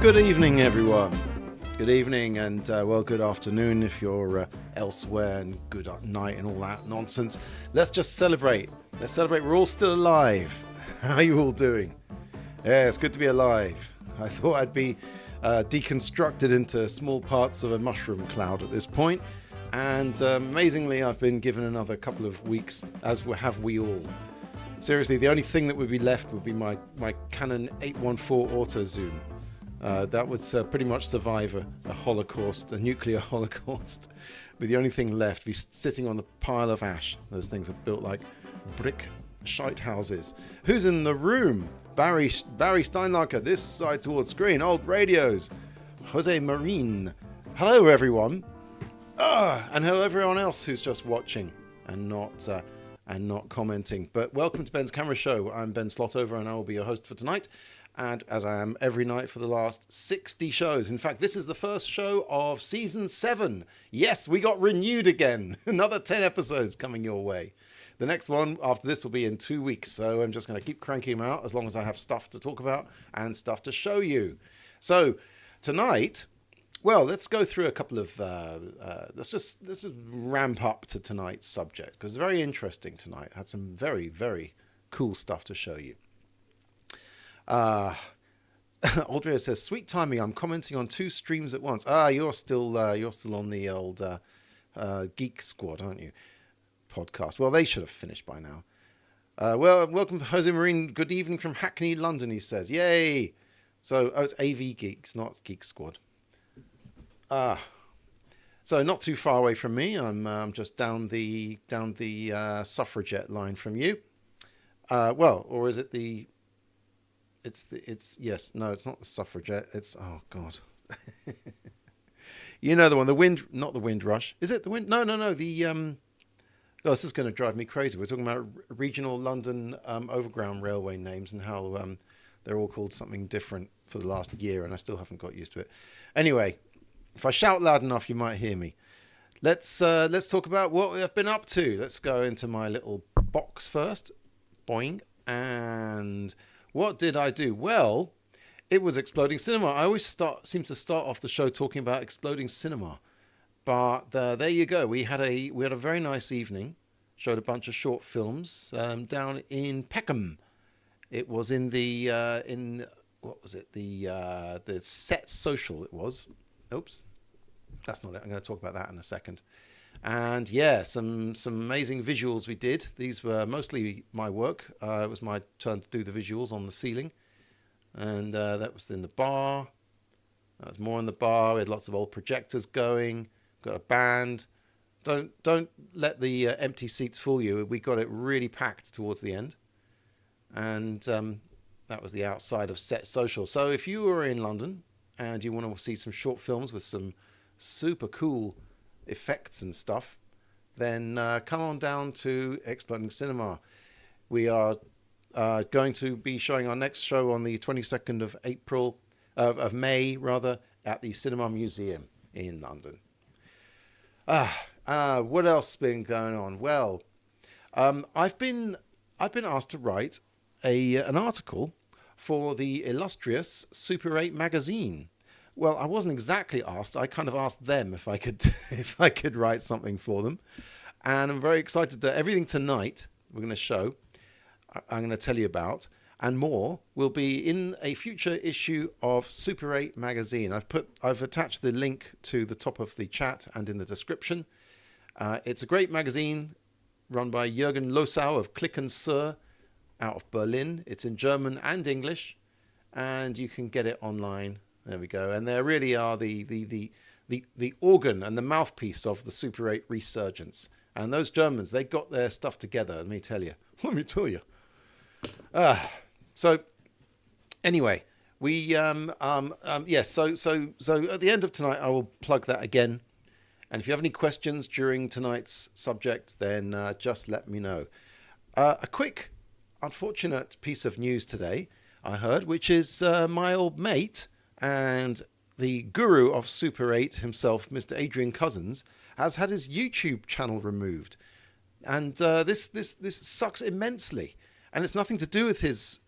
Good evening, everyone. Good evening and, well, good afternoon if you're elsewhere, and good night and all that nonsense. Let's just celebrate. Let's celebrate. We're all still alive. How are you all doing? Yeah, it's good to be alive. I thought I'd be deconstructed into small parts of a mushroom cloud at this point. And amazingly, I've been given another couple of weeks, as have we all. Seriously, the only thing that would be left would be my Canon 814 auto zoom. That would pretty much survive a holocaust, a nuclear holocaust. But the only thing left would be sitting on a pile of ash. Those things are built like brick shite houses. Who's in the room? Barry Steinlacher, this side towards screen. Old radios. Jose Marine. Hello, everyone. And hello, everyone else who's just watching and not commenting. But welcome to Ben's Camera Show. I'm Ben Slotover, and I will be your host for tonight. And as I am every night for the last 60 shows. In fact, this is the first show of season 7. Yes, we got renewed again. Another 10 episodes coming your way. The next one after this will be in 2 weeks. So I'm just going to keep cranking them out as long as I have stuff to talk about and stuff to show you. So tonight, well, let's go through a couple of, let's just ramp up to tonight's subject, because it's very interesting tonight. I had some very, very cool stuff to show you. Aldria says, sweet timing, I'm commenting on 2 streams at once. You're still on the old Geek Squad, aren't you? Podcast. Well, they should have finished by now. Well, welcome Jose Marine. Good evening from Hackney, London, he says. Yay! So, it's AV Geeks, not Geek Squad. So not too far away from me. I'm just down the suffragette line from you. Well, or is it the... Yes, no, it's not the suffragette. It's, oh God. You know the one, not the Windrush. Is it the wind? No, the, this is going to drive me crazy. We're talking about regional London overground railway names and how they're all called something different for the last year, and I still haven't got used to it. Anyway, if I shout loud enough, you might hear me. Let's talk about what we've been up to. Let's go into my little box first. Boing. And... what did I do? Well, it was Exploding Cinema. I always seem to start off the show talking about Exploding Cinema, but there you go. We had a very nice evening. Showed a bunch of short films down in Peckham. It was in the what was it? The Set Social. It was. Oops, that's not it. I'm going to talk about that in a second. And yeah, some amazing visuals we did. These were mostly my work. It was my turn to do the visuals on the ceiling. And that was in the bar. That was more in the bar. We had lots of old projectors going. Got a band. Don't let the empty seats fool you. We got it really packed towards the end. And that was the outside of Set Social. So if you were in London and you want to see some short films with some super cool effects and stuff, then come on down to Exploding Cinema. We are going to be showing our next show on the 22nd of April, of May rather, at the Cinema Museum in London. What else has been going on? Well, I've been asked to write an article for the illustrious Super 8 magazine. Well, I wasn't exactly asked. I kind of asked them if I could write something for them. And I'm very excited that everything tonight we're going to show, I'm going to tell you about, and more will be in a future issue of Super 8 magazine. I've attached the link to the top of the chat and in the description. It's a great magazine run by Jürgen Losau of Click and Sir out of Berlin. It's in German and English, and you can get it online. There we go. And they really are the organ and the mouthpiece of the Super 8 resurgence. And those Germans, they got their stuff together, let me tell you. So anyway, we yes, so at the end of tonight I will plug that again. And if you have any questions during tonight's subject, then just let me know. A quick unfortunate piece of news today I heard, which is my old mate and the guru of Super 8 himself, Mr. Adrian Cousins, has had his YouTube channel removed. And this sucks immensely. And it's nothing to do with his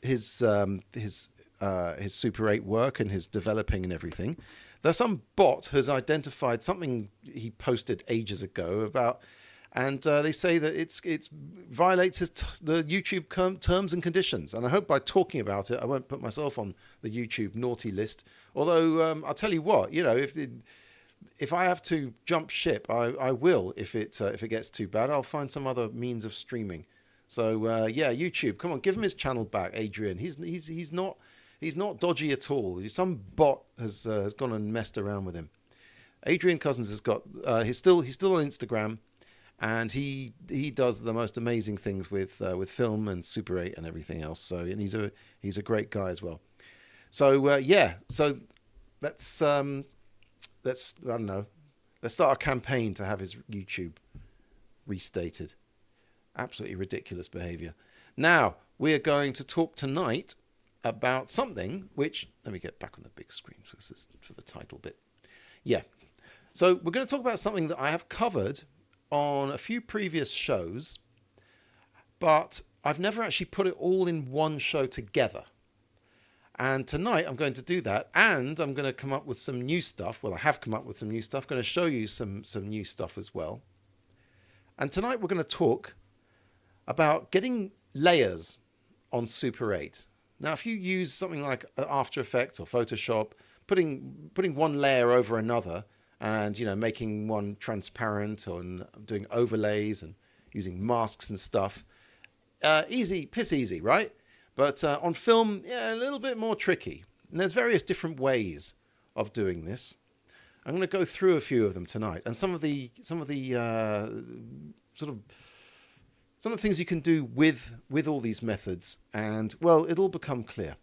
his Super 8 work and his developing and everything, there's some bot has identified something he posted ages ago about, and they say that it's violates the YouTube terms and conditions. And I hope by talking about it, I won't put myself on the YouTube naughty list. Although I'll tell you what, if I have to jump ship, I will. If it gets too bad, I'll find some other means of streaming. So YouTube, come on, give him his channel back, Adrian. He's not dodgy at all. Some bot has gone and messed around with him. Adrian Cousins has got he's still on Instagram, and he does the most amazing things with film and Super 8 and everything else. So, and he's a great guy as well. So so let's I don't know, let's start a campaign to have his YouTube restated. Absolutely ridiculous behavior. Now we are going to talk tonight about something which, let me get back on the big screen for the title bit. Yeah. So we're going to talk about something that I have covered on a few previous shows, but I've never actually put it all in one show together. And tonight I'm going to do that, and I'm going to come up with some new stuff. Well, I have come up with some new stuff. I'm going to show you some new stuff as well. And tonight we're going to talk about getting layers on Super 8. Now, if you use something like After Effects or Photoshop, putting one layer over another, and making one transparent, or doing overlays and using masks and stuff, piss easy, right? But on film, a little bit more tricky. And there's various different ways of doing this. I'm going to go through a few of them tonight, and some of the things you can do with all these methods, and well, it'll become clear.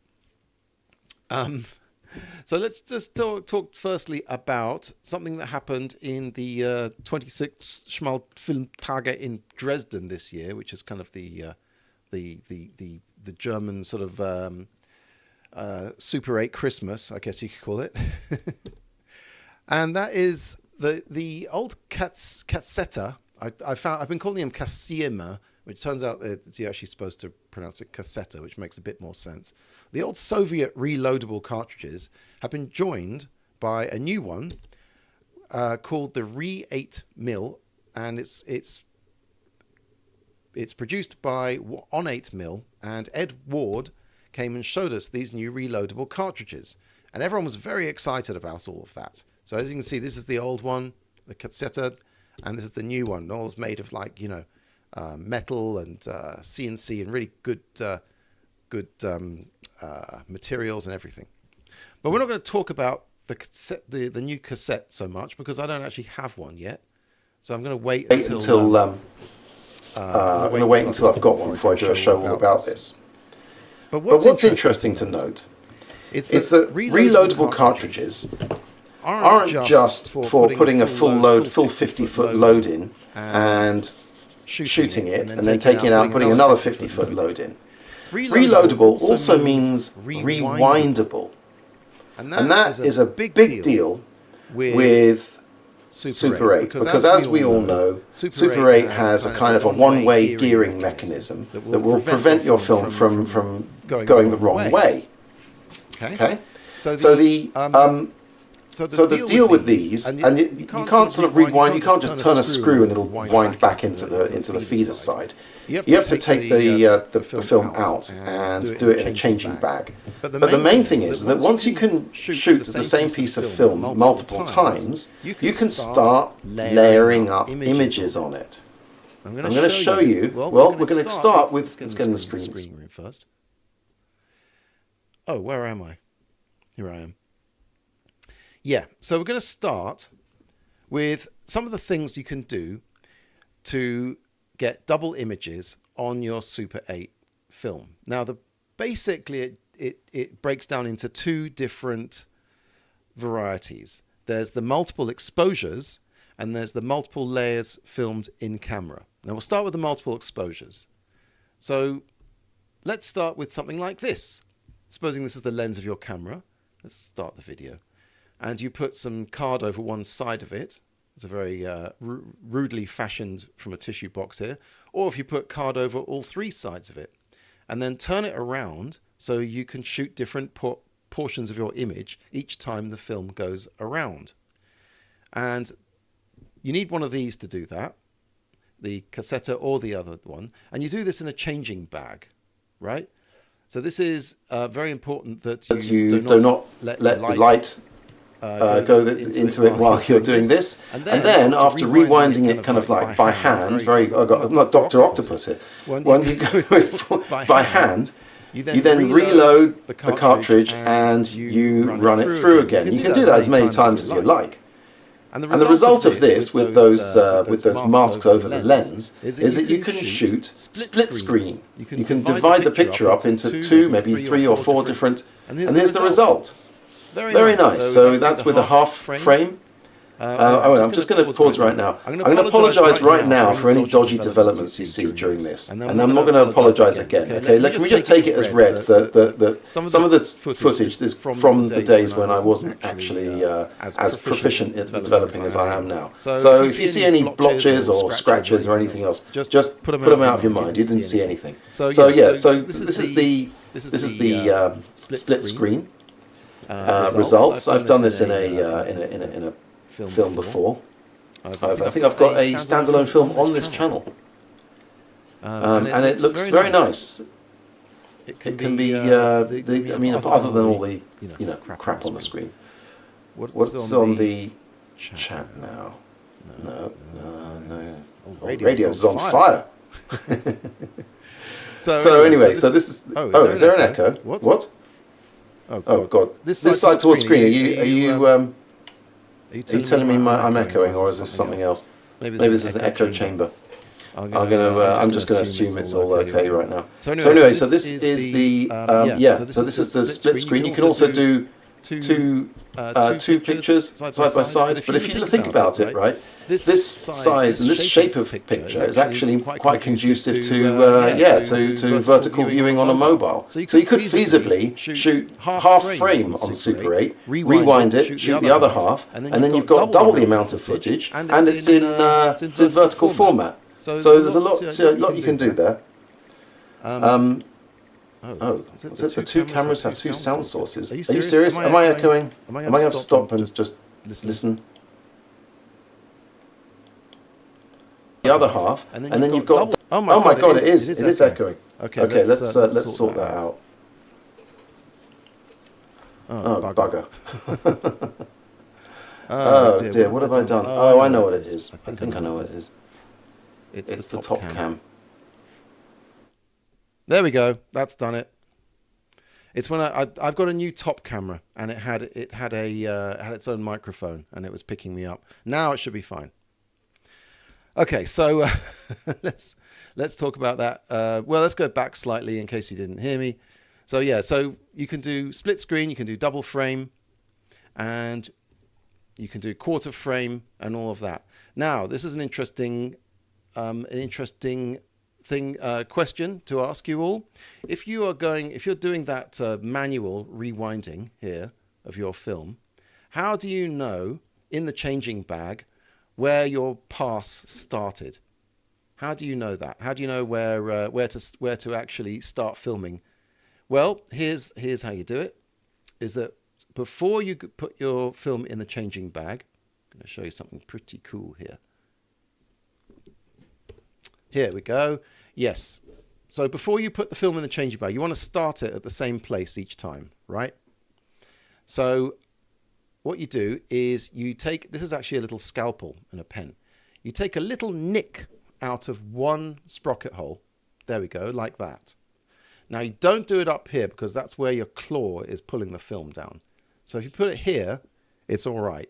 So let's just talk firstly about something that happened in the 26th Schmalfilmtage in Dresden this year, which is kind of the German sort of Super 8 Christmas, I guess you could call it. And that is the old cassetta. I've been calling them cassima, which turns out that you're actually supposed to pronounce it cassetta, which makes a bit more sense. The old Soviet reloadable cartridges have been joined by a new one called the Re 8mm, and it's produced by On 8mm, and Ed Ward came and showed us these new reloadable cartridges, and everyone was very excited about all of that. So as you can see, this is the old one, the cassetta, and this is the new one. All made of metal and CNC and really good materials and everything. But we're not going to talk about the new cassette so much, because I don't actually have one yet. So I'm going to wait until I've got one before I do a show all about this. But what's interesting to note is that reloadable cartridges aren't just for putting a full 50-foot load in and shooting it and then taking it out and putting another 50-foot load in. Reloadable also means rewindable. And that is a big deal with Super 8, because as we all know, Super 8 has a kind of a one-way gearing mechanism that will prevent your film from going the wrong way. Okay? So the deal with these, and you can't sort of rewind, you can't just turn a screw and it'll wind back into the feeder side. You have to take the film out and do it in a changing bag. But the main thing is that once you can shoot the same piece of film multiple times, you can start layering up images on it. I'm going to show you. Well, we're going to start with, let's get in the screen room first. Oh, where am I? Here I am. Yeah, so we're going to start with some of the things you can do to get double images on your Super 8 film. Now, basically it breaks down into two different varieties. There's the multiple exposures, and there's the multiple layers filmed in camera. Now, we'll start with the multiple exposures. So let's start with something like this. Supposing this is the lens of your camera. Let's start the video. And you put some card over one side of it. It's a very rudely fashioned from a tissue box here. Or if you put card over all three sides of it. and then turn it around so you can shoot different portions of your image each time the film goes around. And you need one of these to do that, the cassetta or the other one, and you do this in a changing bag, right? So this is very important that you do not let the light go into it while you're doing this. And then after rewinding it kind of like by hand, I'm like Dr. Octopus here. When you go by hand, you then reload the cartridge and you run it through again. You can do that as many times as you like. And the result of this, with those masks over the lens, is that you can shoot split screen. You can divide the picture up into 2, maybe 3 or 4 different, and here's the result. Very nice. So that's with a half frame. I'm just going to pause right now. I'm going to apologise right now for any dodgy developments you see during this, and I'm not going to apologise again. Okay, can we just take it as read that some of this footage is from the days when I wasn't actually as proficient at developing as I am now. So if you see any blotches or scratches or anything else, just put them out of your mind. You didn't see anything. So yeah, so this is the split screen results. I've done this in a film before. I think I've got a standalone film on this channel, and it looks very nice. It can be, I mean, other than all the crap on the screen. What's on the chat now? No. Radio's on fire. So anyway, so this is. Oh, is there an echo? What? Oh God! This side towards screen. Are you telling me I'm echoing, or is this something else? Maybe this is an echo chamber. I'm just going to assume it's all okay right now. So anyway, so this is the So this is the split screen. You can also do two pictures side by side. But if you think about it, right, this size and this shape of picture is actually quite conducive to vertical viewing on a mobile. So you could feasibly shoot half frame on Super 8, rewind it, shoot the other half, and then you've got double the amount of footage, and it's in vertical format. So there's a lot you can do there. The 2 cameras have 2 sound sources. Are you serious? Am I echoing? Am I going to have to stop and just listen? The other half, and then you've got. Oh my God! It is echoing. Okay, let's sort that out. Oh bugger! Oh dear! What have I done? Oh, I know what it is. I think I know what it is. It's the top cam. There we go. That's done it. It's when I've got a new top camera, and it had its own microphone, and it was picking me up. Now it should be fine. Okay, so let's talk about that. Well, let's go back slightly in case you didn't hear me. So yeah, so you can do split screen, you can do double frame, and you can do quarter frame, and all of that. Now, this is an interesting question to ask you all. If you're doing that manual rewinding here of your film, how do you know in the changing bag where your pass started? How do you know that? How do you know where to actually start filming? Well, here's how you do it. Is that before you put your film in the changing bag, I'm going to show you something pretty cool here. Here we go. Yes. So before you put the film in the changing bag, you want to start it at the same place each time, right? So what you do is this is actually a little scalpel and a pen. You take a little nick out of one sprocket hole. There we go, like that. Now you don't do it up here because that's where your claw is pulling the film down. So if you put it here, it's all right.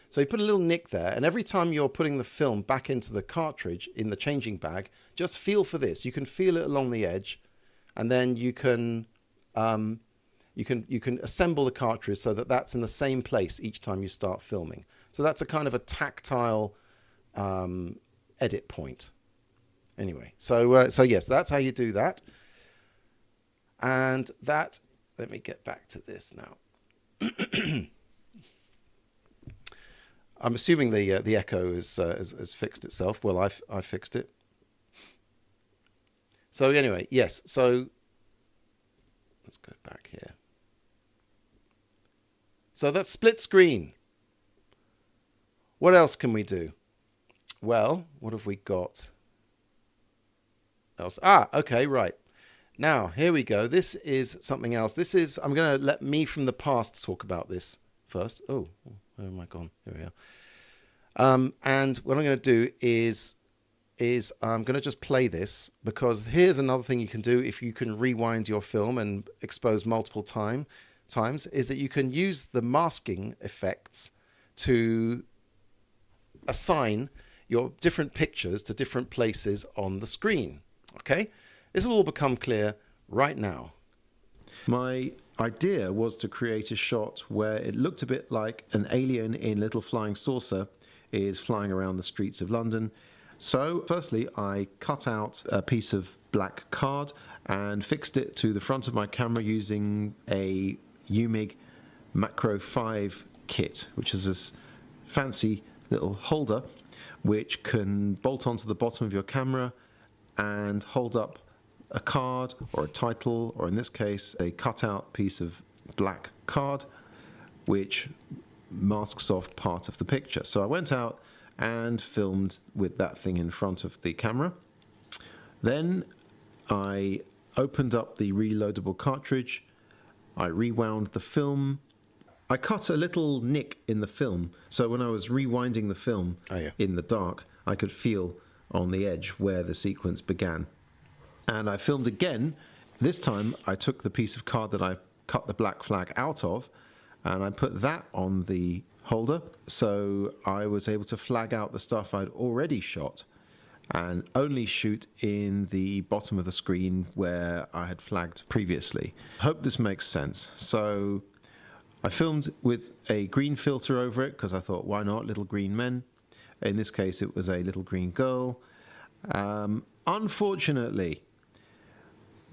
So you put a little nick there, and every time you're putting the film back into the cartridge in the changing bag, just feel for this. You can feel it along the edge, and then you can assemble the cartridge so that that's in the same place each time you start filming. So that's a kind of a tactile edit point. Anyway, so yes, that's how you do that. And that, let me get back to this now. I'm assuming the echo has fixed itself. Well, I fixed it. So anyway, yes. So go back here. So that's split screen. What else can we do? Well, what have we got else? Okay, right. Now, here we go. This is something else. I'm going to let me from the past talk about this first. Oh, where am I gone? Here we are. And what I'm going to do is I'm going to just play this, because here's another thing you can do if you can rewind your film and expose multiple times, is that you can use the masking effects to assign your different pictures to different places on the screen. Okay? This will all become clear right now. My idea was to create a shot where it looked a bit like an alien in Little Flying Saucer is flying around the streets of London. So, firstly, I cut out a piece of black card and fixed it to the front of my camera using a UMIG Macro 5 kit, which is this fancy little holder which can bolt onto the bottom of your camera and hold up a card or a title, or in this case, a cutout piece of black card, which masks off part of the picture. So I went out and filmed with that thing in front of the camera. Then I opened up the reloadable cartridge. I rewound the film. I cut a little nick in the film, so when I was rewinding the film in the dark, I could feel on the edge where the sequence began. And I filmed again. This time I took the piece of card that I cut the black flag out of, and I put that on the holder, so I was able to flag out the stuff I'd already shot and only shoot in the bottom of the screen where I had flagged previously. Hope this makes sense. So I filmed with a green filter over it because I thought, why not? Little green men. In this case, it was a little green girl. Unfortunately,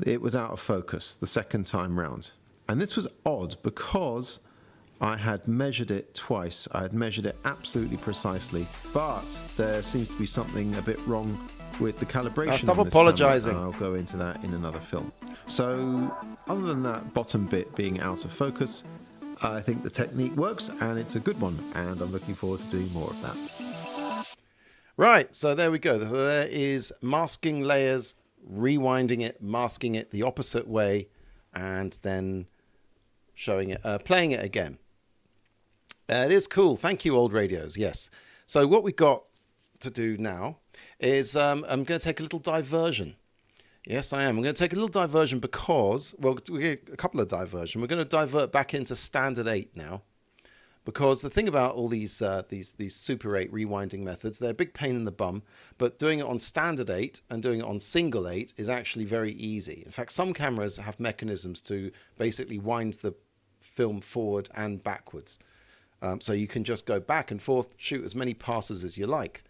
it was out of focus the second time round. And this was odd because I had measured it twice. I had measured it absolutely precisely, but there seems to be something a bit wrong with the calibration. Now stop apologizing. I'll go into that in another film. So, other than that bottom bit being out of focus, I think the technique works and it's a good one, and I'm looking forward to doing more of that. Right, so there we go. So there is masking layers, rewinding it, masking it the opposite way, and then showing it, playing it again. It is cool. Thank you, old radios. Yes. So what we've got to do now is I'm going to take a little diversion. Yes, I am. I'm going to take a little diversion because, well, we get a couple of diversion. We're going to divert back into standard 8 now, because the thing about all these Super 8 rewinding methods, they're a big pain in the bum, but doing it on standard 8 and doing it on single 8 is actually very easy. In fact, some cameras have mechanisms to basically wind the film forward and backwards. So you can just go back and forth, shoot as many passes as you like.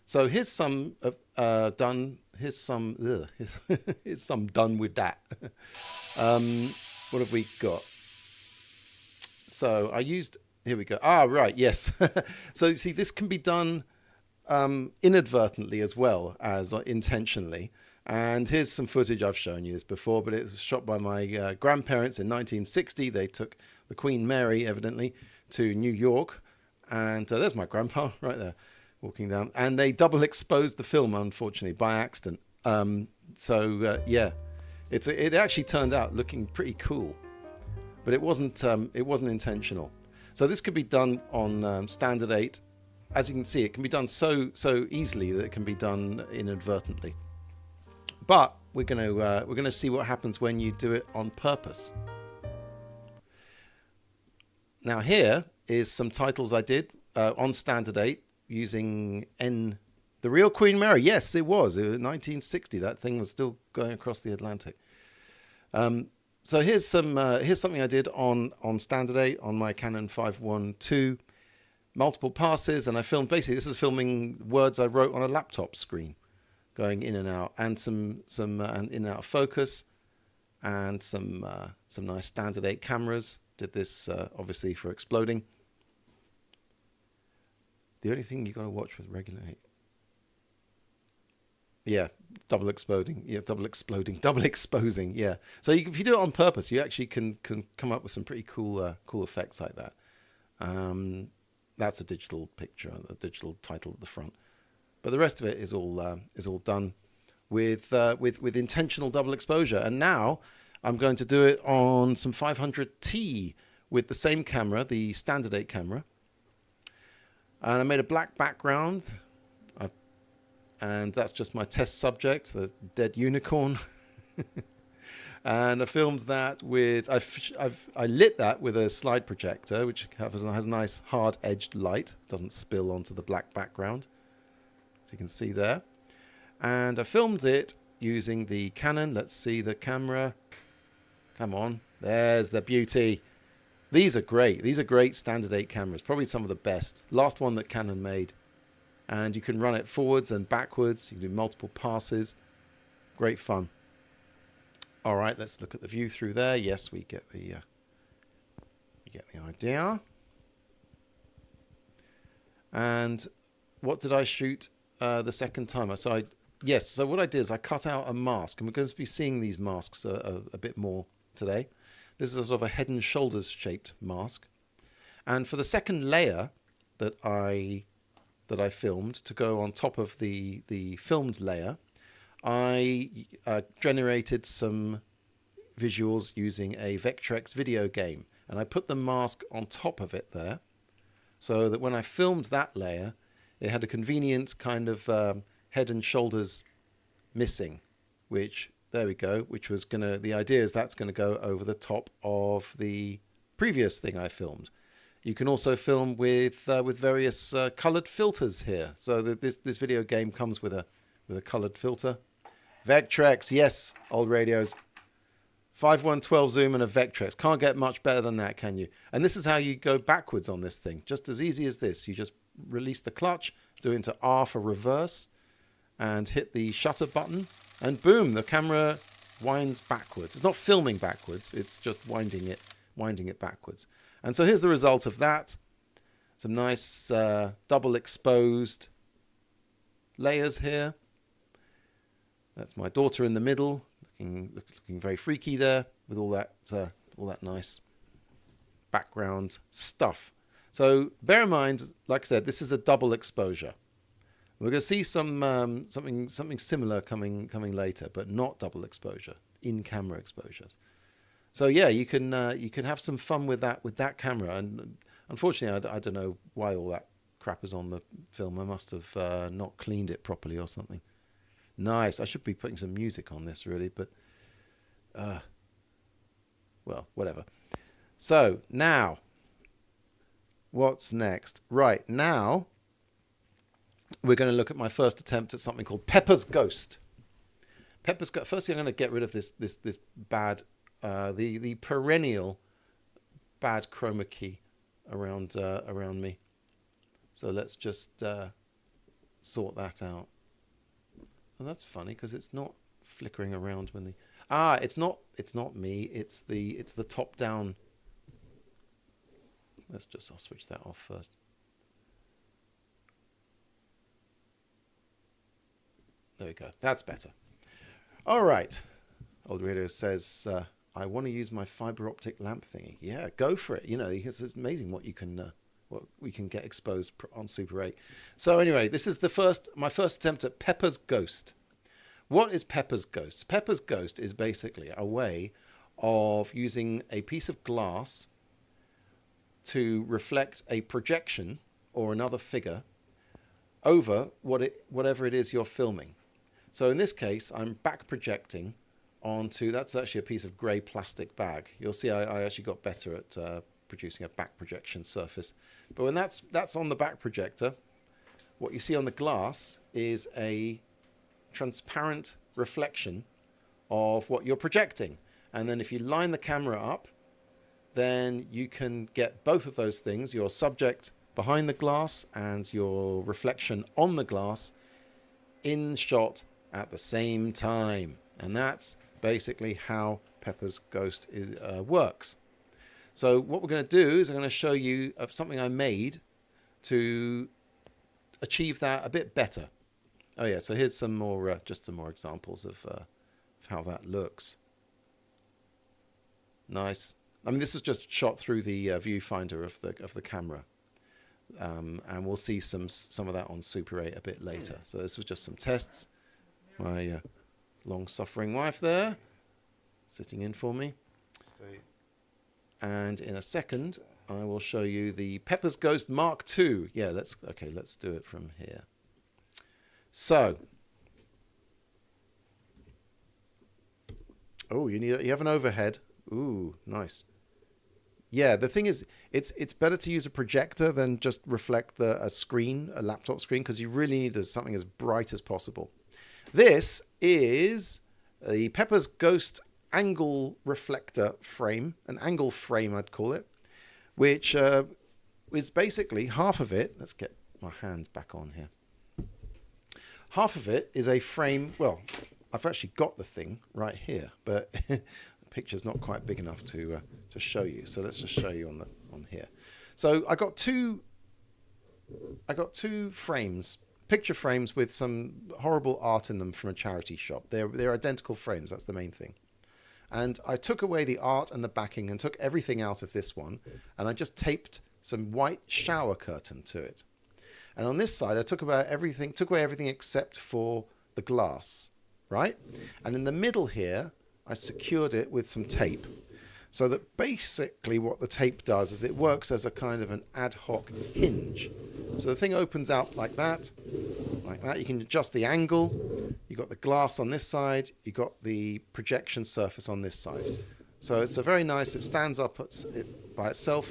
So here's some done. Here's some done with that. What have we got? So I used. Here we go. Right. Yes. So you see, this can be done inadvertently as well as intentionally. And here's some footage. I've shown you this before, but it was shot by my grandparents in 1960. They took the Queen Mary, evidently, to New York, and there's my grandpa right there walking down, and they double exposed the film, unfortunately, by accident. Yeah, it actually turned out looking pretty cool, but it wasn't intentional. So this could be done on standard 8. As you can see, it can be done so easily that it can be done inadvertently. But we're going to see what happens when you do it on purpose. Now here is some titles I did on standard 8 using the real Queen Mary. Yes, it was 1960. That thing was still going across the Atlantic. So here's something I did on standard 8 on my Canon 512. Multiple passes, and I filmed. Basically, this is filming words I wrote on a laptop screen, going in and out, and some in and out of focus, and some nice standard 8 cameras. Did this obviously for exploding. The only thing you got to watch with regular 8. Yeah, double exploding. Yeah, double exploding, double exposing. Yeah. So if you do it on purpose, you actually can come up with some pretty cool effects like that. That's a digital picture, a digital title at the front. But the rest of it is all done with intentional double exposure. And now I'm going to do it on some 500T with the same camera, the standard 8 camera. And I made a black background. And that's just my test subject, the dead unicorn. And I filmed that with, I lit that with a slide projector, which has a nice hard-edged light. Doesn't spill onto the black background, as you can see there. And I filmed it using the Canon. Let's see the camera. Come on, there's the beauty. These are great. These are great standard 8 cameras, probably some of the best. Last one that Canon made. And you can run it forwards and backwards. You can do multiple passes. Great fun. All right, let's look at the view through there. Yes, we get the idea. And what did I shoot the second time? So what I did is I cut out a mask, and we're going to be seeing these masks a bit more today. This is a sort of a head and shoulders shaped mask. And for the second layer that I filmed to go on top of the filmed layer, I generated some visuals using a Vectrex video game, and I put the mask on top of it there, so that when I filmed that layer, it had a convenient kind of head and shoulders missing, which there we go. Which was the idea is that's gonna go over the top of the previous thing I filmed. You can also film with various colored filters here. So this video game comes with a colored filter. Vectrex, yes, old radios. 5112 zoom and a Vectrex. Can't get much better than that, can you? And this is how you go backwards on this thing. Just as easy as this. You just release the clutch, do into R for reverse, and hit the shutter button, and boom, the camera winds backwards. It's not filming backwards. It's just winding it backwards. And so here's the result of that. Some nice double exposed layers here. That's my daughter in the middle, looking very freaky there with all that nice background stuff. So bear in mind, like I said, this is a double exposure. We're going to see something similar coming later, but not double exposure, in-camera exposures. So yeah, you can have some fun with that camera. And unfortunately, I don't know why all that crap is on the film. I must have not cleaned it properly or something. Nice. I should be putting some music on this really, but well, whatever. So now, what's next? Right, now we're going to look at my first attempt at something called Pepper's Ghost. Pepper's Ghost. Firstly, I'm going to get rid of this bad, the perennial bad chroma key around me. So let's just sort that out. Well, that's funny because it's not flickering around when the it's not me. It's the top down. I'll switch that off first. There we go. That's better. All right. Old Radio says, I want to use my fiber optic lamp thingy. Yeah, go for it. You know, it's amazing what we can get exposed on Super 8. So anyway, this is my first attempt at Pepper's Ghost. What is Pepper's Ghost? Pepper's Ghost is basically a way of using a piece of glass to reflect a projection or another figure over whatever it is you're filming. So in this case, I'm back projecting onto, that's actually a piece of grey plastic bag. You'll see I actually got better at producing a back projection surface. But when that's on the back projector, what you see on the glass is a transparent reflection of what you're projecting. And then if you line the camera up, then you can get both of those things, your subject behind the glass and your reflection on the glass, in shot at the same time. And that's basically how Pepper's Ghost works. So what we're going to do is I'm going to show you of something I made to achieve that a bit better. Oh yeah, so here's some more, just some more examples of how that looks. Nice. I mean, this was just shot through the viewfinder of the camera, and we'll see some of that on Super 8 a bit later. So this was just some tests. My long-suffering wife there, sitting in for me. And in a second, I will show you the Pepper's Ghost Mark II. Yeah, let's do it from here. So, oh, you have an overhead. Ooh, nice. Yeah, the thing is, it's better to use a projector than just reflect a laptop screen, because you really need something as bright as possible. This is the Pepper's Ghost angle reflector frame, an angle frame I'd call it, which is basically half of it. Let's get my hands back on here. Half of it is a frame. Well, I've actually got the thing right here, but the picture's not quite big enough to show you. So let's just show you on here. So I got two frames, picture frames with some horrible art in them from a charity shop. They're identical frames. That's the main thing. And I took away the art and the backing and took everything out of this one, and I just taped some white shower curtain to it. And on this side, I took away everything except for the glass, right? And in the middle here, I secured it with some tape, so that basically what the tape does is it works as a kind of an ad hoc hinge. So the thing opens out like that. You can adjust the angle. You've got the glass on this side. You've got the projection surface on this side. So it's a very nice, it stands up by itself.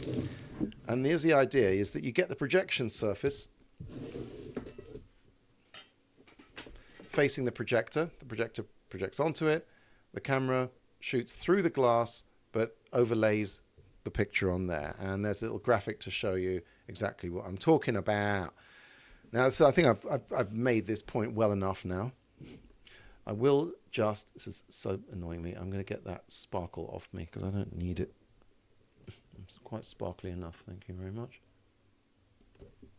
And here's the idea, is that you get the projection surface facing the projector projects onto it, the camera shoots through the glass but overlays the picture on there, and there's a little graphic to show you exactly what I'm talking about. Now, so I think I've made this point well enough now. I will just, this is so annoying me, I'm going to get that sparkle off me because I don't need it. It's quite sparkly enough, thank you very much.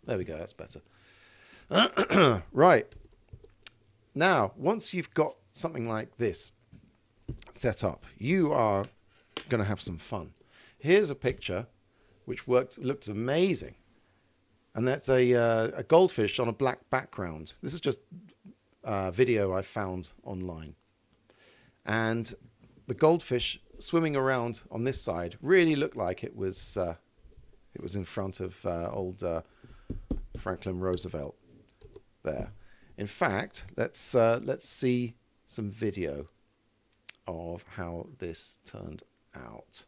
There we go, that's better. Right. Now, once you've got something like this set up, you are going to have some fun. Here's a picture which looked amazing. And that's a goldfish on a black background. This is just video I found online. And the goldfish swimming around on this side really looked like it was in front of old Franklin Roosevelt there. In fact, let's see some video of how this turned out.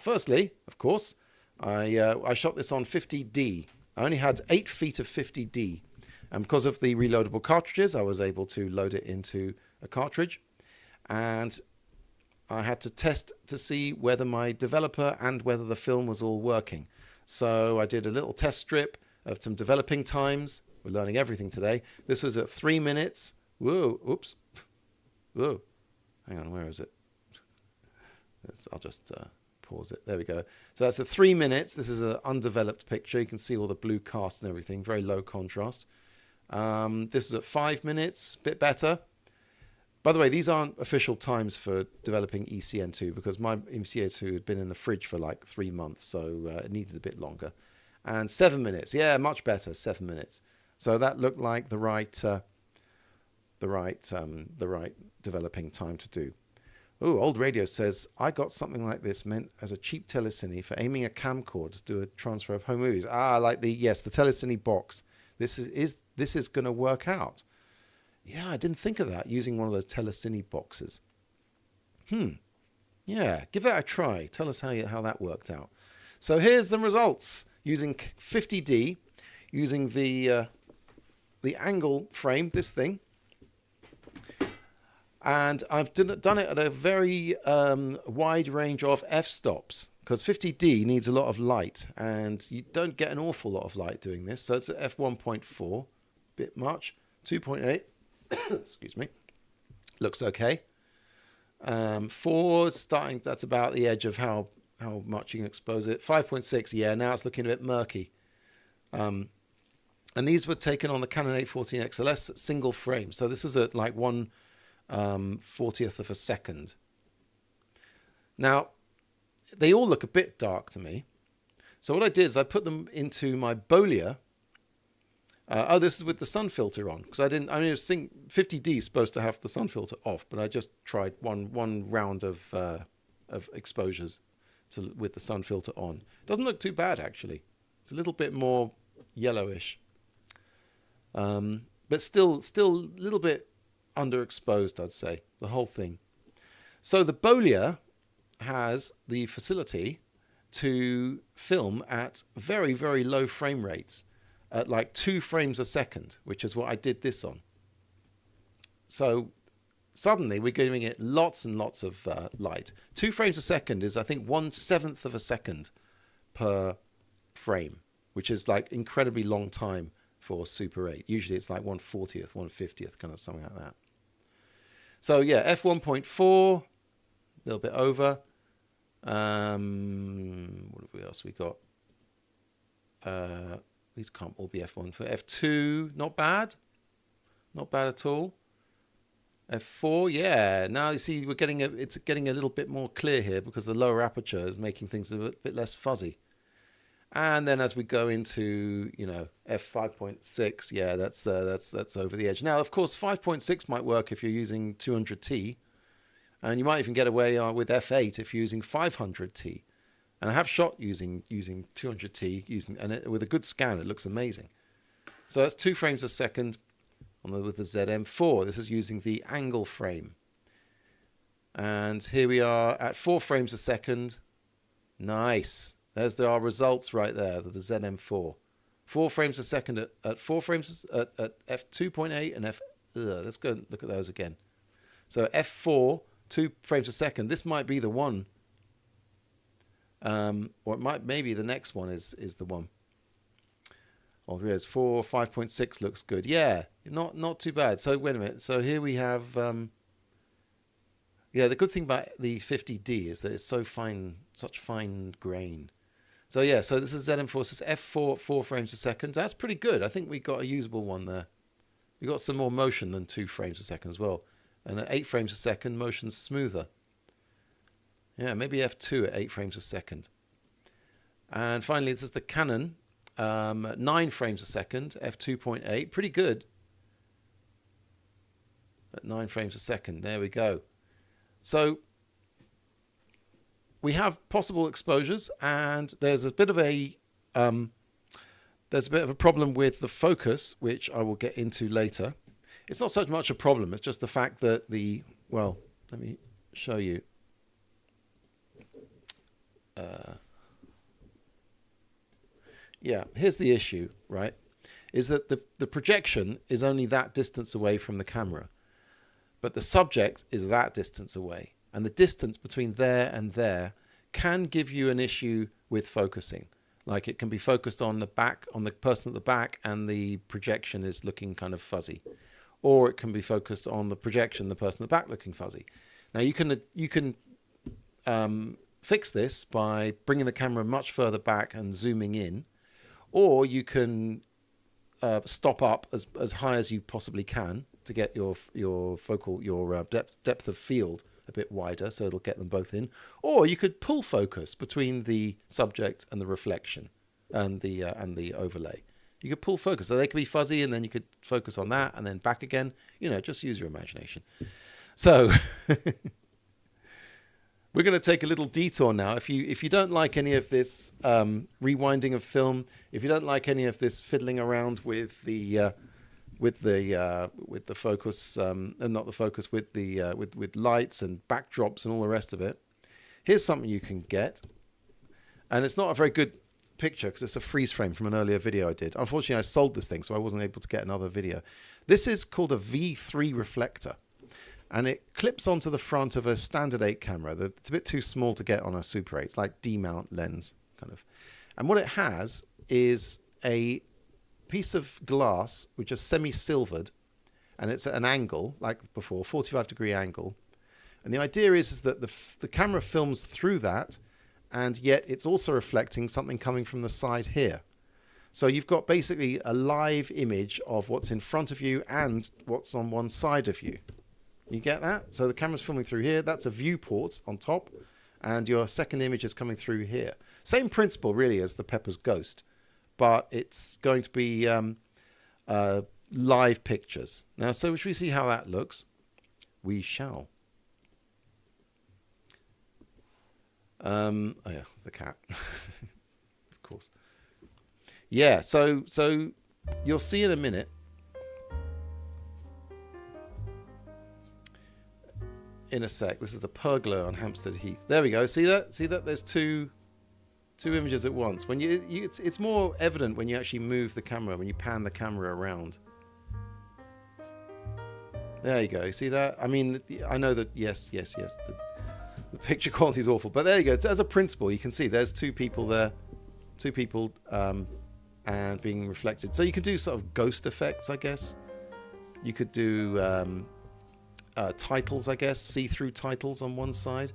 Firstly, of course, I shot this on 50D. I only had 8 feet of 50D, and because of the reloadable cartridges, I was able to load it into a cartridge, and I had to test to see whether my developer and whether the film was all working. So I did a little test strip of some developing times. We're learning everything today. This was at 3 minutes. Whoa, oops. Whoa. Hang on, where is it? I'll just pause it. There we go. So that's at 3 minutes. This is an undeveloped picture. You can see all the blue cast and everything. Very low contrast. This is at 5 minutes. Bit better. By the way, these aren't official times for developing ECN2 because my ECN2 had been in the fridge for like 3 months, so it needed a bit longer. And 7 minutes. Yeah, much better. 7 minutes. So that looked like the right developing time to do. Oh, Old Radio says, I got something like this meant as a cheap telecine for aiming a camcorder to do a transfer of home movies. Like the telecine box. This is going to work out. Yeah, I didn't think of that, using one of those telecine boxes. Yeah, give that a try. Tell us how that worked out. So here's the results. Using 50D, using the angle frame, this thing. And I've done it at a very wide range of f-stops, because 50D needs a lot of light, and you don't get an awful lot of light doing this. So it's at f1.4, bit much. 2.8, excuse me, looks okay. 4, starting, that's about the edge of how much you can expose it. 5.6, yeah, now it's looking a bit murky. And these were taken on the Canon 814 XLS single frame. So this was at like 1/40th of a second. Now, they all look a bit dark to me. So what I did is I put them into my Bolia. This is with the sun filter on, because I mean, 50D is supposed to have the sun filter off, but I just tried one round of exposures with the sun filter on. Doesn't look too bad, actually. It's a little bit more yellowish, but still a little bit underexposed, I'd say, the whole thing. So the Bolia has the facility to film at very, very low frame rates, at like 2 frames a second, which is what I did this on. So suddenly we're giving it lots and lots of light. 2 frames a second is, I think, 1/7 of a second per frame, which is like incredibly long time for Super 8. Usually it's like 1/40th, 1/50th, kind of something like that. So yeah, f1.4, a little bit over. What else we got? These can't all be f1. For f2, not bad. Not bad at all. f4, yeah. Now you see it's getting a little bit more clear here, because the lower aperture is making things a bit less fuzzy. And then as we go into, f5.6, yeah, that's over the edge. Now, of course, 5.6 might work if you're using 200T, and you might even get away with f8 if you're using 500T. And I have shot using 200T, with a good scan, it looks amazing. So that's 2 frames a second with the ZM4. This is using the angle frame. And here we are at 4 frames a second. Nice. There's our results right there, the ZM4. 4 frames a second at 4 frames at f2.8 and let's go and look at those again. So f4, 2 frames a second. This might be the one. Or maybe the next one is the one. Oh, here's 5.6 looks good. Yeah, not too bad. So wait a minute. So here we have. The good thing about the 50D is that it's so fine, such fine grain. So yeah, so this is ZM4. So it's f4 4 frames a second. That's pretty good. I think we got a usable one there. We got some more motion than 2 frames a second as well. And at 8 frames a second, motion's smoother. Yeah, maybe f2 at 8 frames a second. And finally, this is the Canon, 9 frames a second, f2.8. Pretty good. At 9 frames a second. There we go. So we have possible exposures, and there's a bit of a problem with the focus, which I will get into later. It's not so much a problem. It's just the fact that let me show you. Here's the issue, right? Is that the projection is only that distance away from the camera, but the subject is that distance away. And the distance between there and there can give you an issue with focusing. Like it can be focused on the back, on the person at the back, and the projection is looking kind of fuzzy. Or it can be focused on the projection, the person at the back looking fuzzy. Now you can fix this by bringing the camera much further back and zooming in, or you can stop up as high as you possibly can to get your depth of field a bit wider, so it'll get them both in. Or you could pull focus between the subject and the reflection and the overlay. You could pull focus, so they could be fuzzy, and then you could focus on that and then back again. Just use your imagination. So we're going to take a little detour now. If you don't like any of this rewinding of film, if you don't like any of this fiddling around with the focus and not the focus with lights and backdrops and all the rest of it, here's something you can get, and it's not a very good picture because it's a freeze frame from an earlier video I did. Unfortunately, I sold this thing, so I wasn't able to get another video. This is called a V3 reflector. And it clips onto the front of a standard 8 camera. It's a bit too small to get on a Super 8. It's like D-mount lens, kind of. And what it has is a piece of glass which is semi-silvered, and it's at an angle, like before, 45-degree angle. And the idea is that the camera films through that, and yet it's also reflecting something coming from the side here. So you've got basically a live image of what's in front of you and what's on one side of you. You get that? So the camera's filming through here. That's a viewport on top. And your second image is coming through here. Same principle, really, as the Pepper's Ghost. But it's going to be live pictures. Now, so should we see how that looks? We shall. Oh, yeah, the cat. Of course. Yeah, so you'll see in a minute. In a sec. This is the pergola on Hampstead Heath. There we go. See that? See that? There's two images at once. When it's more evident when you actually move the camera, when you pan the camera around. There you go. See that? I mean, I know that. Yes. The picture quality is awful, but there you go. As a principle, you can see there's two people there, and being reflected. So you can do sort of ghost effects, I guess. You could do titles, I guess, see-through titles on one side.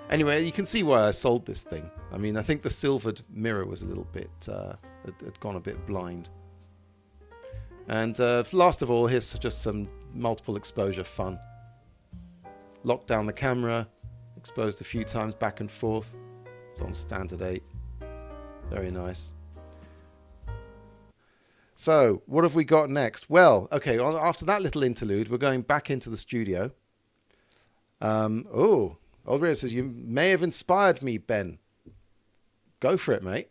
Anyway, you can see why I sold this thing. I mean, I think the silvered mirror was a little bit, had gone a bit blind. And last of all, here's just some multiple exposure fun. Locked down the camera, exposed a few times back and forth. It's on standard 8. Very nice. So, what have we got next? Well, okay, after that little interlude, we're going back into the studio. Old Rio says, you may have inspired me, Ben. Go for it, mate.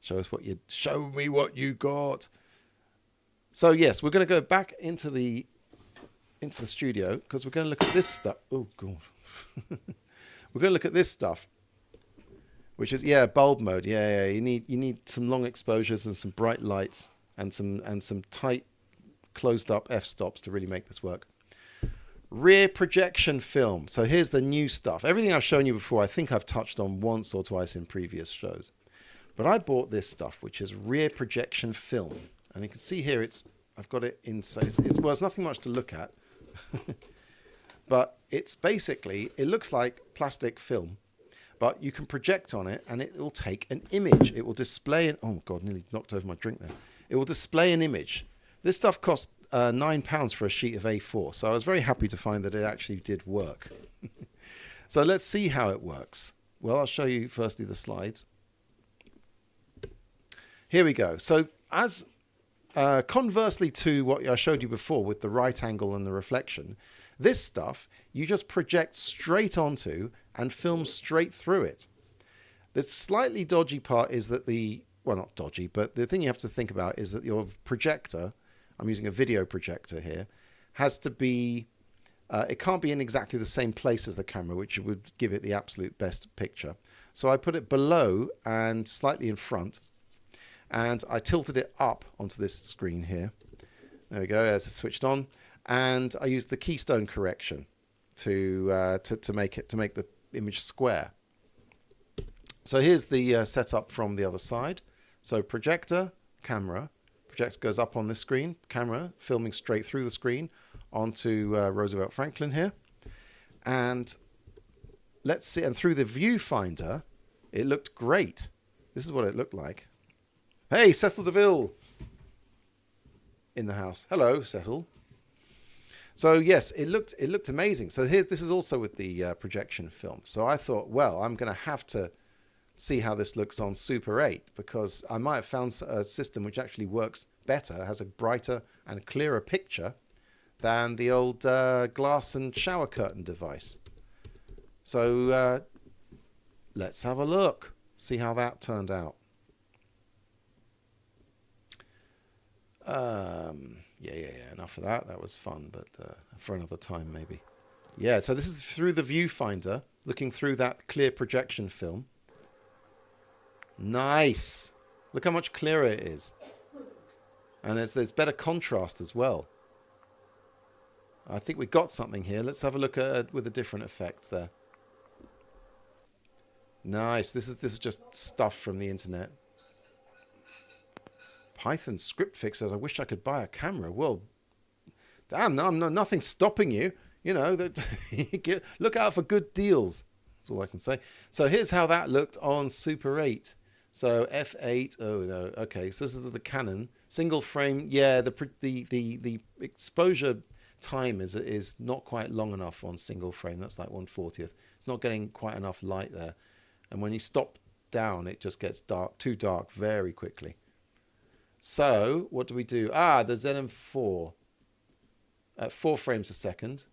Show me what you got. So, yes, we're going to go back into the studio because we're going to look at this stuff. Oh, God. We're going to look at this stuff. Which is bulb mode. Yeah. You need some long exposures and some bright lights and some tight, closed up f-stops to really make this work. Rear projection film. So here's the new stuff. Everything I've shown you before, I think I've touched on once or twice in previous shows. But I bought this stuff, which is rear projection film, and you can see here I've got it inside. It's nothing much to look at, but it's basically it looks like plastic film. But you can project on it, and it will take an image. It will display oh, God, nearly knocked over my drink there. It will display an image. This stuff cost £9 for a sheet of A4, so I was very happy to find that it actually did work. So let's see how it works. Well, I'll show you firstly the slides. Here we go. So as conversely to what I showed you before with the right angle and the reflection, this stuff you just project straight onto and film straight through it. The slightly dodgy part is that not dodgy, but the thing you have to think about is that your projector, I'm using a video projector here, has to be, it can't be in exactly the same place as the camera, which would give it the absolute best picture. So I put it below and slightly in front, and I tilted it up onto this screen here. There we go, as it's switched on. And I used the keystone correction to make the image square. So here's the setup from the other side. So projector, camera. Projector goes up on this screen. Camera filming straight through the screen onto Roosevelt Franklin here. And let's see. And through the viewfinder, it looked great. This is what it looked like. Hey, Cecil DeVille in the house. Hello, Cecil. So yes, it looked amazing. So this is also with the projection film. So I thought, well, I'm going to have to see how this looks on Super 8 because I might have found a system which actually works better, has a brighter and clearer picture than the old glass and shower curtain device. So let's have a look, see how that turned out. Yeah, enough of that. That was fun, but for another time maybe. Yeah, so this is through the viewfinder, looking through that clear projection film. Nice. Look how much clearer it is. And there's better contrast as well. I think we got something here. Let's have a look at it with a different effect there. Nice. This is just stuff from the internet. Python script fixers. I wish I could buy a camera. Well, damn, nothing's stopping you. You know, look out for good deals. That's all I can say. So here's how that looked on Super 8. So f8. Oh no. Okay. So this is the Canon single frame. Yeah. The exposure time is not quite long enough on single frame. That's like 1/40th. It's not getting quite enough light there. And when you stop down, it just gets dark, too dark very quickly. So what do we do? Ah, the ZM4 at 4 frames a second.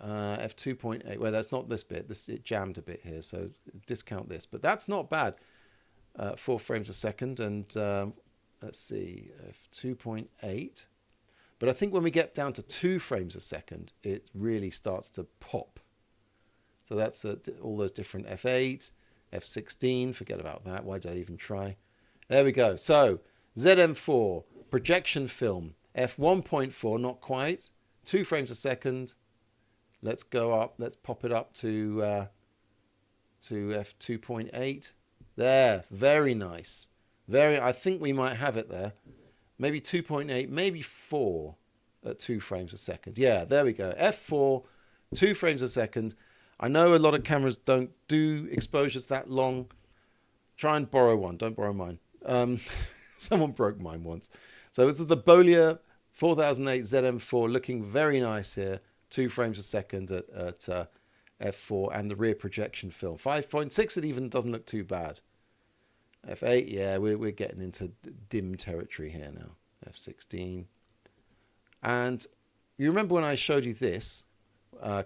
F2.8. Well, that's not this bit. It jammed a bit here, so discount this. But that's not bad. 4 frames a second, and let's see, F2.8. But I think when we get down to 2 frames a second, it really starts to pop. So that's all those different F8, F16. Forget about that. Why did I even try? There we go. So ZM4 projection film, F1.4, not quite. 2 frames a second. Let's go up. Let's pop it up to f2.8. There, very nice. I think we might have it there. Maybe 2.8, maybe 4 at 2 frames a second. Yeah, there we go. F4, 2 frames a second. I know a lot of cameras don't do exposures that long. Try and borrow one. Don't borrow mine. Someone broke mine once. So this is the Bolia 4008 ZM4, looking very nice here. 2 frames a second at f4, and the rear projection film. 5.6, it even doesn't look too bad. F8, yeah, we're getting into dim territory here now. F16. And you remember when I showed you this,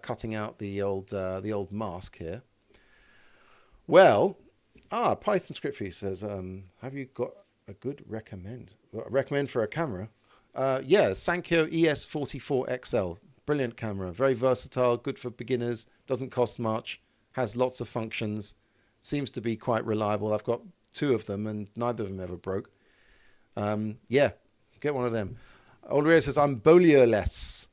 cutting out the old mask here? Well, Python Script Fee says, have you got a good recommend for a camera? Yeah, Sankyo ES44XL. Brilliant camera, very versatile, good for beginners, doesn't cost much, has lots of functions, seems to be quite reliable. I've got 2 of them and neither of them ever broke. Yeah, get one of them. Old Rio says, I'm Bolio-less.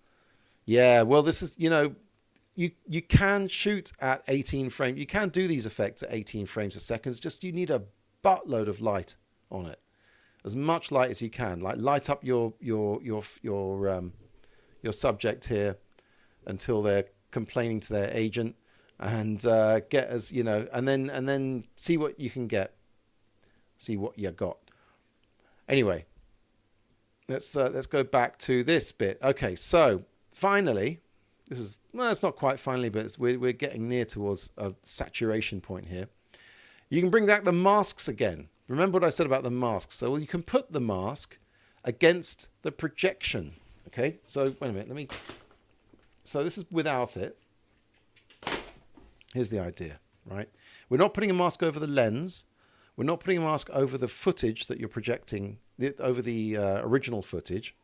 Yeah, well, this is, you can shoot at 18 frames. You can do these effects at 18 frames a second. It's just you need a buttload of light on it. As much light as you can. Like light up your subject here until they're complaining to their agent, and get as and then see what you can get, see what you got. Anyway, let's go back to this bit. Okay, so finally, it's not quite finally, but we're getting near towards a saturation point here. You can bring back the masks again. Remember what I said about the masks? So you can put the mask against the projection. Okay, so wait a minute, so this is without it. Here's the idea, right? We're not putting a mask over the lens. We're not putting a mask over the footage that you're projecting, over the original footage.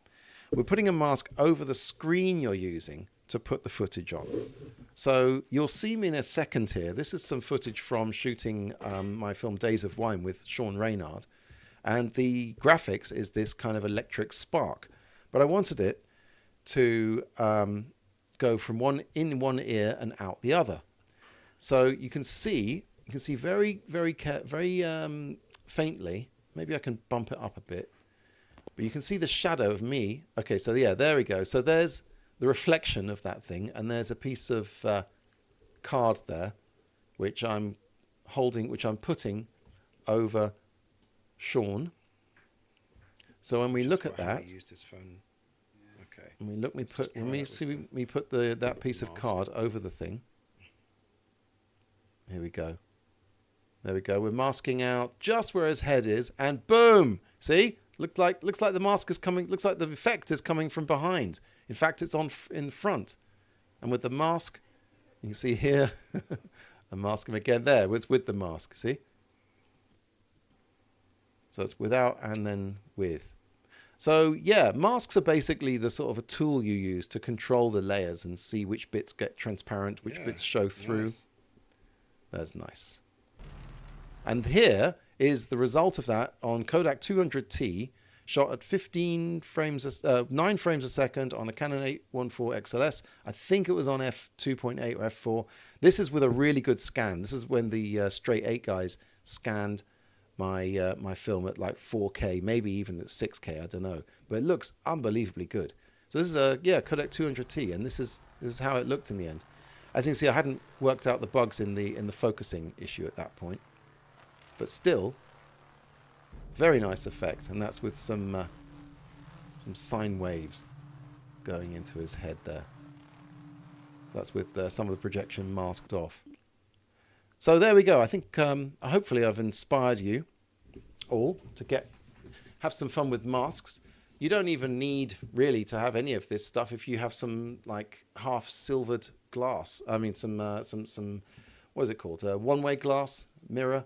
We're putting a mask over the screen you're using to put the footage on. So you'll see me in a second here. This is some footage from shooting my film Days of Wine with Sean Reynard. And the graphics is this kind of electric spark. But I wanted it to go from one ear and out the other. So you can see very, very, very faintly. Maybe I can bump it up a bit. But you can see the shadow of me. Okay, so yeah, there we go. So there's the reflection of that thing, and there's a piece of card there, which I'm holding, which I'm putting over Sean. So when we look at that, he used his phone. Okay. And we put that piece of card over the thing. Here we go. There we go. We're masking out just where his head is, and boom! See, looks like the mask is coming. Looks like the effect is coming from behind. In fact, it's in front, and with the mask, you can see here. I'm masking again. There, it's with the mask. See. So it's without and then with. So yeah, masks are basically the sort of a tool you use to control the layers and see which bits get transparent, which bits show through. Nice. That's nice. And here is the result of that on Kodak 200T, shot at 9 frames a second on a Canon 814 XLS. I think it was on f2.8 or f4. This is with a really good scan. This is when the Straight 8 guys scanned my my film at like 4K, maybe even at 6K, I don't know. But it looks unbelievably good. So this is a Kodak 200T, and this is how it looked in the end. As you can see, I hadn't worked out the bugs in the focusing issue at that point. But still, Very nice effect, and that's with some sine waves going into his head there. That's with some of the projection masked off. So there we go. I think hopefully I've inspired you all to have some fun with masks. You don't even need really to have any of this stuff if you have some like half silvered glass. I mean some what is it called? A one-way glass mirror.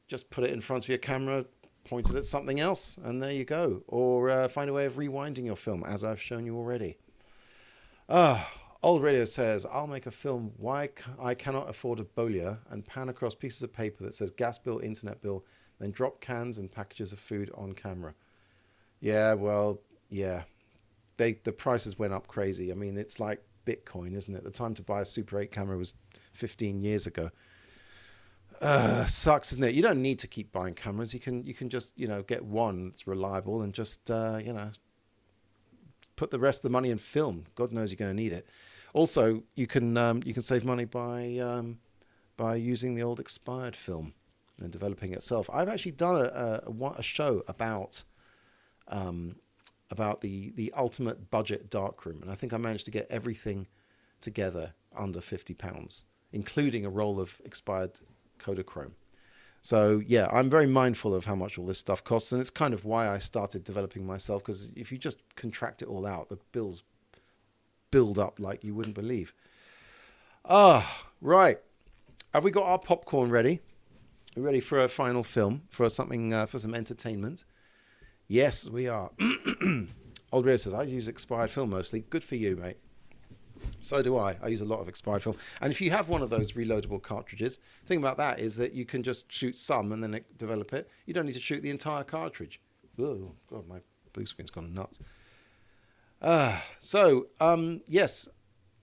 Just put it in front of your camera, point it at something else, and there you go. Or find a way of rewinding your film, as I've shown you already. Old Radio says, I'll make a film why I cannot afford a Bolia and pan across pieces of paper that says gas bill, internet bill, then drop cans and packages of food on camera. Yeah, well, yeah. The prices went up crazy. I mean, it's like Bitcoin, isn't it? The time to buy a Super 8 camera was 15 years ago. Sucks, isn't it? You don't need to keep buying cameras. You can just, get one that's reliable and just, put the rest of the money in film. God knows you're going to need it. Also, you can save money by using the old expired film and developing it itself. I've actually done a show about the ultimate budget darkroom, and I think I managed to get everything together under £50, including a roll of expired Kodachrome. So yeah, I'm very mindful of how much all this stuff costs, and it's kind of why I started developing myself, because if you just contract it all out, the bills build up like you wouldn't believe. Right. Have we got our popcorn ready? Are we ready for a final film, for something, for some entertainment? Yes, we are. Old Rio says, I use expired film mostly. Good for you, mate. So do I. I use a lot of expired film. And if you have one of those reloadable cartridges, the thing about that is that you can just shoot some and then develop it. You don't need to shoot the entire cartridge. Oh, God, my blue screen's gone nuts. Yes,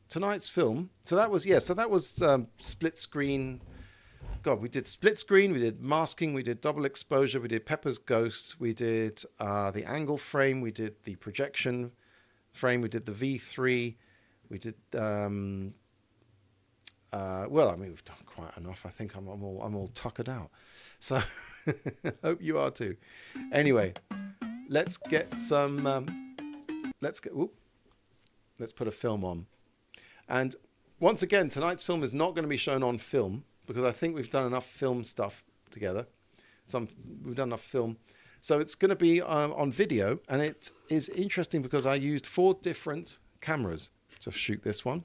tonight's film. So that was split screen. God, we did split screen, we did masking, we did double exposure, we did Pepper's Ghost, we did the angle frame, we did the projection frame, we did the V3, we did. We've done quite enough. I think I'm all tuckered out. So hope you are too. Anyway, let's get some. Let's put a film on. And once again, tonight's film is not going to be shown on film, because I think we've done enough film stuff together. We've done enough film. So it's going to be on video, and it is interesting because I used 4 different cameras to shoot this one.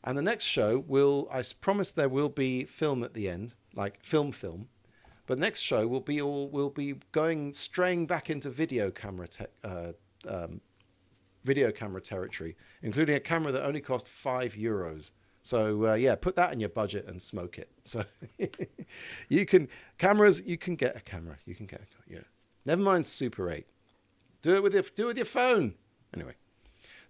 And the next show I promise there will be film at the end, like film. But next show will be straying back into video camera territory, including a camera that only cost €5. So put that in your budget and smoke it. So you can get a camera. Never mind Super 8. Do it with your phone. Anyway.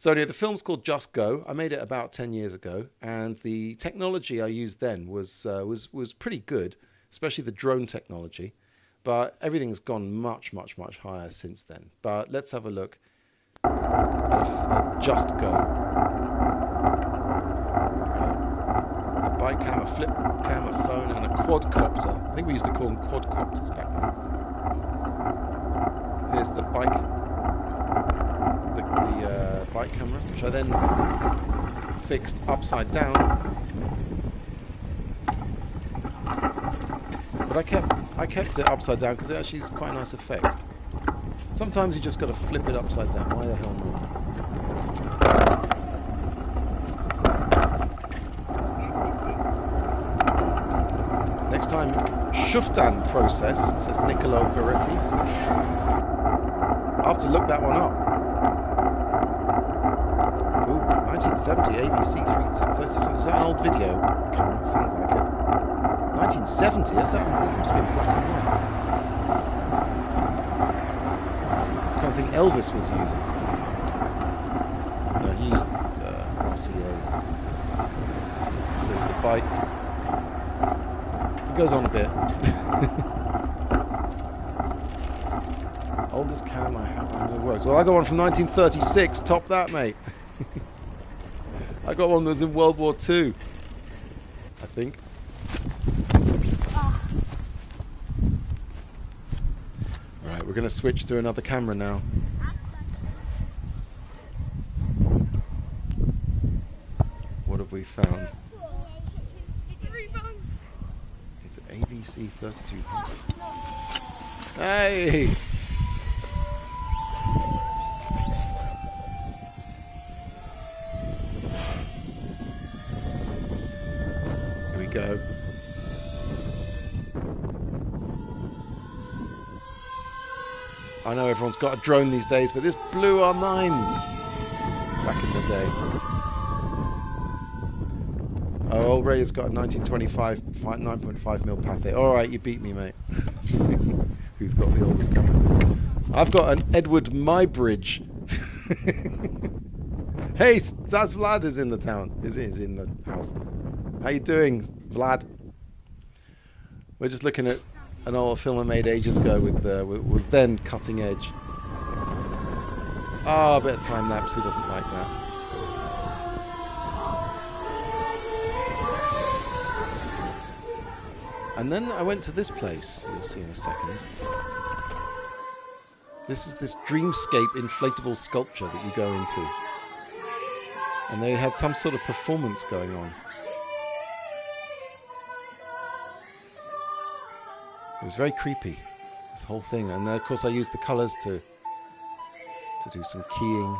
So the film's called Just Go. I made it about 10 years ago, and the technology I used then was pretty good, especially the drone technology. But everything's gone much, much, much higher since then. But let's have a look at Just Go. A bike cam, a flip cam, a phone, and a quadcopter. I think we used to call them quadcopters back then. Here's the bike. The bike camera, which I then fixed upside down. But I kept it upside down because it actually is quite a nice effect. Sometimes you just got to flip it upside down. Why the hell not? Next time, Shuftan process, says Niccolo Beretti. I'll have to look that one up. 1970 ABC 330. Is that an old video camera? Sounds like it. 1970? That must be in black and white. It's the kind of thing Elvis was using. No, he used RCA. So the bike. It goes on a bit. Oldest cam I have on the works. Well, I got one from 1936. Top that, mate. I got one that was in World War II, I think. Right, going to switch to another camera now. What have we found? It's an ABC 3200. Hey! Here we go. I know everyone's got a drone these days, but this blew our minds back in the day. Oh, old radio's got a 1925 9.5mm Pathé. All right, you beat me, mate. Who's got the oldest camera? I've got an Edward Muybridge. Hey, Zaz Vlad is in the town. Is in the house. How you doing, Vlad? We're just looking at an old film I made ages ago with was then cutting edge. Ah, a bit of time lapse. Who doesn't like that? And then I went to this place. You'll see in a second. This is this dreamscape inflatable sculpture that you go into. And they had some sort of performance going on. It was very creepy, this whole thing. And of course I used the colours to do some keying.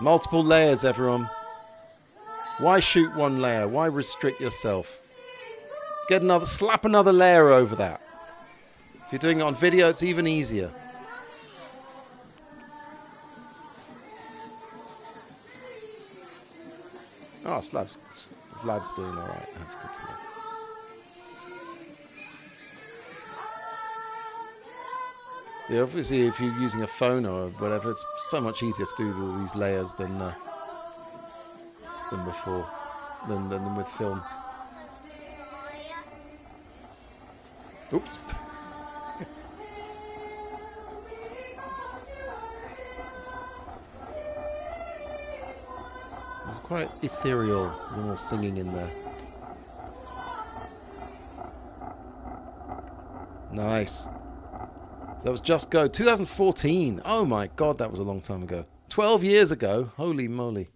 Multiple layers, everyone. Why shoot one layer? Why restrict yourself? Slap another layer over that. If you're doing it on video, it's even easier. Oh, Vlad's doing all right. That's good to know. Yeah, obviously, if you're using a phone or whatever, it's so much easier to do all these layers than before, than with film. Oops. It was quite ethereal, a little more singing in there. Nice. That was Just Go. 2014. Oh my God, that was a long time ago. 12 years ago. Holy moly.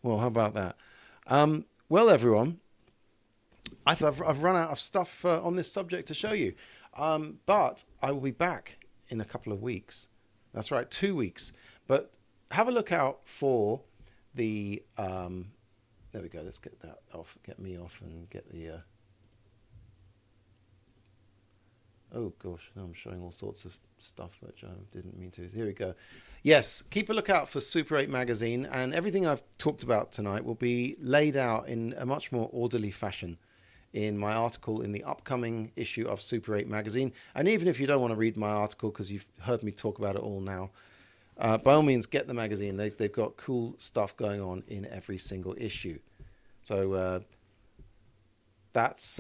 Well, how about that? Well, everyone, I think I've run out of stuff on this subject to show you. But I will be back in a couple of weeks. That's right, 2 weeks. But have a look out for the... there we go. Let's get that off. Get me off and get the... Oh, gosh, now I'm showing all sorts of stuff which I didn't mean to. Here we go. Yes, keep a lookout for Super 8 magazine, and everything I've talked about tonight will be laid out in a much more orderly fashion in my article in the upcoming issue of Super 8 magazine. And even if you don't want to read my article because you've heard me talk about it all now, by all means, get the magazine. They've got cool stuff going on in every single issue. So... That's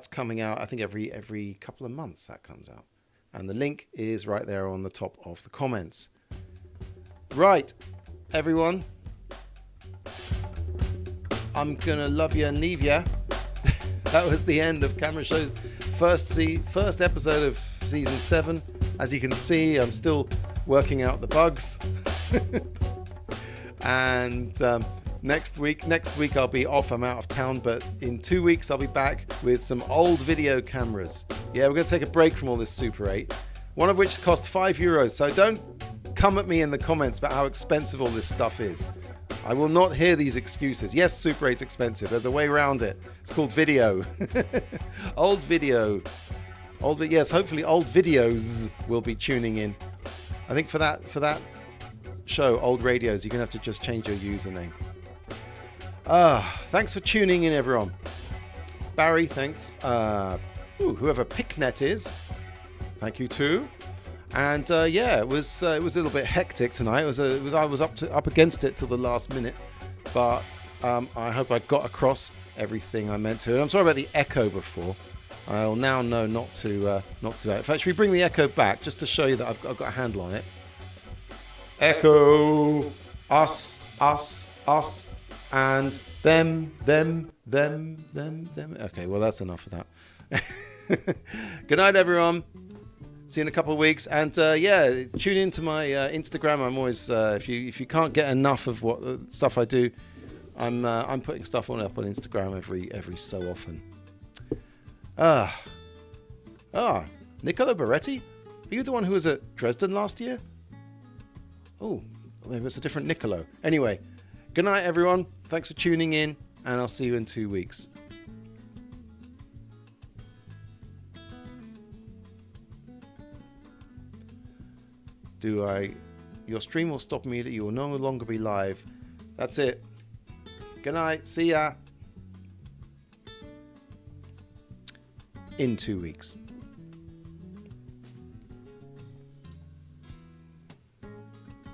coming out, I think, every couple of months that comes out. And the link is right there on the top of the comments. Right, everyone. I'm going to love you and leave you. That was the end of Camera Show's first episode of Season 7. As you can see, I'm still working out the bugs. And... Next week I'll be off. I'm out of town, but in 2 weeks I'll be back with some old video cameras. Yeah, we're going to take a break from all this Super 8, one of which cost €5. So don't come at me in the comments about how expensive all this stuff is. I will not hear these excuses. Yes, Super 8's expensive. There's a way around it. It's called video. Old video. Yes, hopefully old videos will be tuning in. I think for that show, Old Radios, you're going to have to just change your username. Thanks for tuning in, everyone. Barry, thanks. Whoever Picknet is, thank you too. And yeah, it was a little bit hectic tonight. I was up against it till the last minute, but I hope I got across everything I meant to. And I'm sorry about the echo before. I'll now know not to that. In fact, should we bring the echo back just to show you that I've got a handle on it? Echo, us, and them. Okay, well, that's enough of that. Good night, everyone. See you in a couple of weeks. And yeah, tune into my Instagram. I'm always if you can't get enough of what stuff I do, I'm putting stuff up on Instagram every so often. Niccolo Beretti? Are you the one who was at Dresden last year? Oh, maybe it's a different Niccolo. Anyway, good night, everyone. Thanks for tuning in, and I'll see you in 2 weeks. Your stream will stop immediately. You will no longer be live. That's it. Good night. See ya. In 2 weeks.